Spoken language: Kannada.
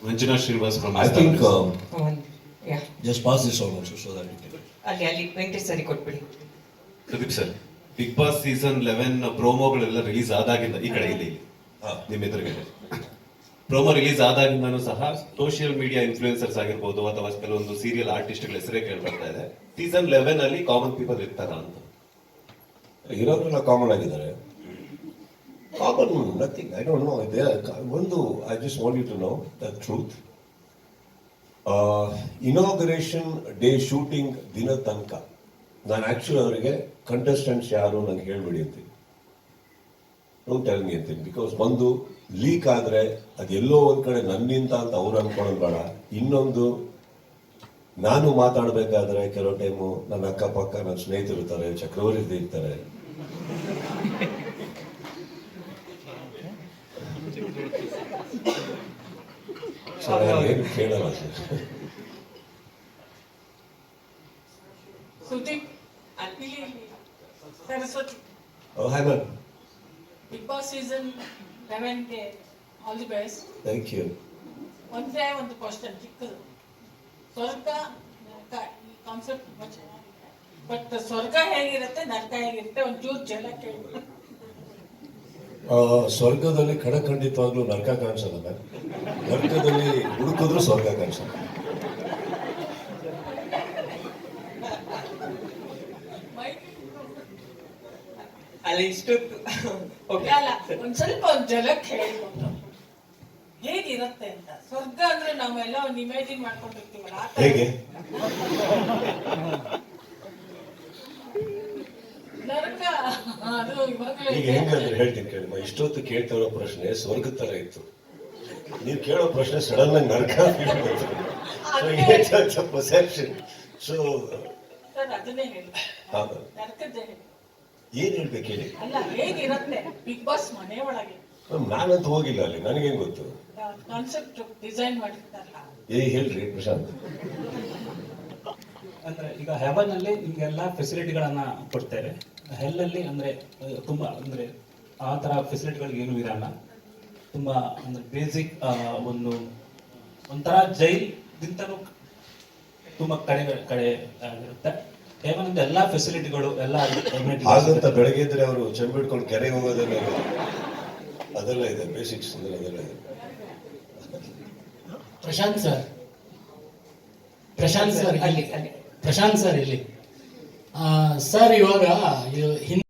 Manjuna Srinivas from I think Yeah. just pass this on also so that we can. ಅಲ್ಲಿ ವೆಂಕಟೇಶ್ ಸರಿ ಕೊಟ್ಬಿಡಿ. Pradeep sir, Bigg Boss season 11 ಪ್ರೋಮೋಗಳೆಲ್ಲ ರಿಲೀಸ್ ಆದಾಗಿಂದ ಈ ಕಡೆ ಇಲ್ಲಿ ನಿಮ್ಮ ಎದುರಿಗೆ ಪ್ರೋಮೋ ರಿಲೀಸ್ ಆದಾಗಿಂದನೂ ಸಹ ಸೋಷಿಯಲ್ ಮೀಡಿಯಾ ಇನ್ಫ್ಲೂಯೆನ್ಸರ್ಸ್ ಆಗಿರ್ಬೋದು ಅಥವಾ ಕೆಲವೊಂದು ಸೀರಿಯಲ್ ಆರ್ಟಿಸ್ಟ್ಗಳ ಹೆಸರೇ ಕೇಳ್ಬರ್ತಾ ಇದೆ. ಸೀಸನ್ 11 ಅಲ್ಲಿ ಕಾಮನ್ ಪೀಪಲ್ ಇರ್ತಾರ ಅಂತ? ಇರೋರೆಲ್ಲ ಕಾಮನ್ ಆಗಿದ್ದಾರೆ. Common nothing, I don't know. ಒಂದು I just want you to know the truth. Inauguration day shooting ದಿನ ತನಕ ನಾನು ಆಕ್ಚುಲಿ ಅವರಿಗೆ ಕಂಟೆಸ್ಟೆಂಟ್ಸ್ ಯಾರು ನನಗೆ ಹೇಳ್ಬಿಡಿ ಅಂತೀನಿ. ಡೋಂಟ್ ಟೆಲ್ ಮಿ ಅಂತೀನಿ. ಬಿಕಾಸ್ ಒಂದು ಲೀಕ್ ಆದರೆ ಅದೆಲ್ಲೋ ಒಂದ್ ಕಡೆ ನನ್ನಿಂದ ಅಂತ ಅವ್ರು ಅನ್ಕೊಳ್ಳೋದು ಬೇಡ. ಇನ್ನೊಂದು, ನಾನು ಮಾತಾಡಬೇಕಾದ್ರೆ ಕೆಲವು ಟೈಮು ನನ್ನ ಅಕ್ಕಪಕ್ಕ ನನ್ನ ಸ್ನೇಹಿತರು ಇರ್ತಾರೆ, ಚಕ್ರವರ್ತಿ ಇರ್ತಾರೆ. ಏನು ಕೇಳಲ್ಲ sir. Sudeep Saraswathi hi ma'am. Bigg Boss season 11ಗೆ all the best. Thank you. ಒಂದೇ ಒಂದು ಕ್ವಶನ್ ಚಿಕ್ಕದು. ಸ್ವರ್ಗ ನರಕ ಈ ಕಾನ್ಸೆಪ್ಟ್ ತುಂಬಾ ಚೆನ್ನಾಗಿದೆ, ಬಟ್ ಸ್ವರ್ಗ ಹೇಗಿರುತ್ತೆ ನರಕ ಹೇಗಿರುತ್ತೆ ಒಂಚೂರು ಜಲಕ್ಕೆ ಹೇಳಿ. ಸ್ವರ್ಗದಲ್ಲಿ ಖಂಡಿತವಾಗ್ಲೂ ನರಕ ಕಾಣಿಸಲ್ಲ ಮ್ಯಾಮ್. ನರಕದಲ್ಲಿ ಹುಡುಕಿದ್ರು ಸ್ವರ್ಗ ಕಾಣಿಸಲ್ಲ. ಅಲ್ಲಿ ಇಷ್ಟೊತ್ತು ಅಲ್ಲ, ಒಂದ್ ಸ್ವಲ್ಪ ಒಂದು ಜಲಕ್ಕೆ ಹೇಳಿ ಹೇಗಿರುತ್ತೆ ಅಂತ. ಸ್ವರ್ಗ ಅಂದ್ರೆ ನಾವೆಲ್ಲ ಒಂದು ಇಮ್ಯಾಜಿನ್ ಮಾಡ್ಕೊಂಡಿರ್ತೀವಲ್ಲ ಆ ಥರ. ಹೇಗೆ? ನರಕ ಅದು ಇವಾಗಲೇ ಈಗ ಹೆಂಗಂದ್ರೆ ಹೇಳ್ತೀನಿ ಕೇಳಿ. ಇಷ್ಟೊತ್ತು ಕೇಳ್ತಾ ಇರೋ ಪ್ರಶ್ನೆ ಸ್ವರ್ಗದ ತರ ಇತ್ತು. ನೀವು ಕೇಳೋ ಪ್ರಶ್ನೆ ಸಡನ್ ಆಗಿ ನರಕ ಪರ್ಸೆಪ್ಷನ್. ಸೊ ಸರ್ ಅದನ್ನೇ ಹೇಳಿ, ನರಕದ್ದೇ ಹೇಳಿ. ಏನ್ ಹೇಳ್ಬೇಕು ಹೇಳಿ? ಅಲ್ಲ, ಹೇಗಿರುತ್ತೆ ಬಿಗ್ ಬಾಸ್ ಮನೆ ಒಳಗೆ? ನಾನಂತೂ ಹೋಗಿಲ್ಲ ಅಲ್ಲಿ, ನನಗೇನ್ ಗೊತ್ತು. ಕಾನ್ಸೆಪ್ಟ್ ಡಿಸೈನ್ ಮಾಡಿರ್ತಾರಲ್ಲ. ಹೇಳ್ರಿ ಪ್ರಶಾಂತ್. ಅಂದ್ರೆ ಈಗ ಹೆವನ್ ಅಲ್ಲಿ ಈಗೆಲ್ಲ ಫೆಸಿಲಿಟಿಗಳನ್ನ ಕೊಡ್ತೇವೆ. ಹೆಲ್ ಅಲ್ಲಿ ಅಂದ್ರೆ ತುಂಬಾ ಅಂದ್ರೆ ಆ ತರ ಫೆಸಿಲಿಟಿಗಳು ಏನು ಇರಲ್ಲ. ತುಂಬಾ ಅಂದ್ರೆ ಬೇಸಿಕ್ ಒಂಥರ ಜೈಲ್ಗಿಂತಲೂ ತುಂಬಾ ಕಡೆ ಆಗಿರುತ್ತೆ. ಹೆವನ್ ಅಂದ್ರೆ ಎಲ್ಲಾ ಫೆಸಿಲಿಟಿಗಳು ಎಲ್ಲ ಹಾಗಂತ ಬೆಳಗ್ಗೆ ಇದ್ರೆ ಅವರು ಚೆಂಬಿಡ್ಕೊಂಡು ಕೆರೆಗೆ ಹೋಗೋದೆಲ್ಲ ಅದೆಲ್ಲ ಇದೆ. ಬೇಸಿಕ್ಸ್ ಅಂದ್ರೆ ಅದೆಲ್ಲ ಇದೆ. ಪ್ರಶಾಂತ್ ಸರ್ ಇಲ್ಲಿ ಸರ್ ಇವಾಗ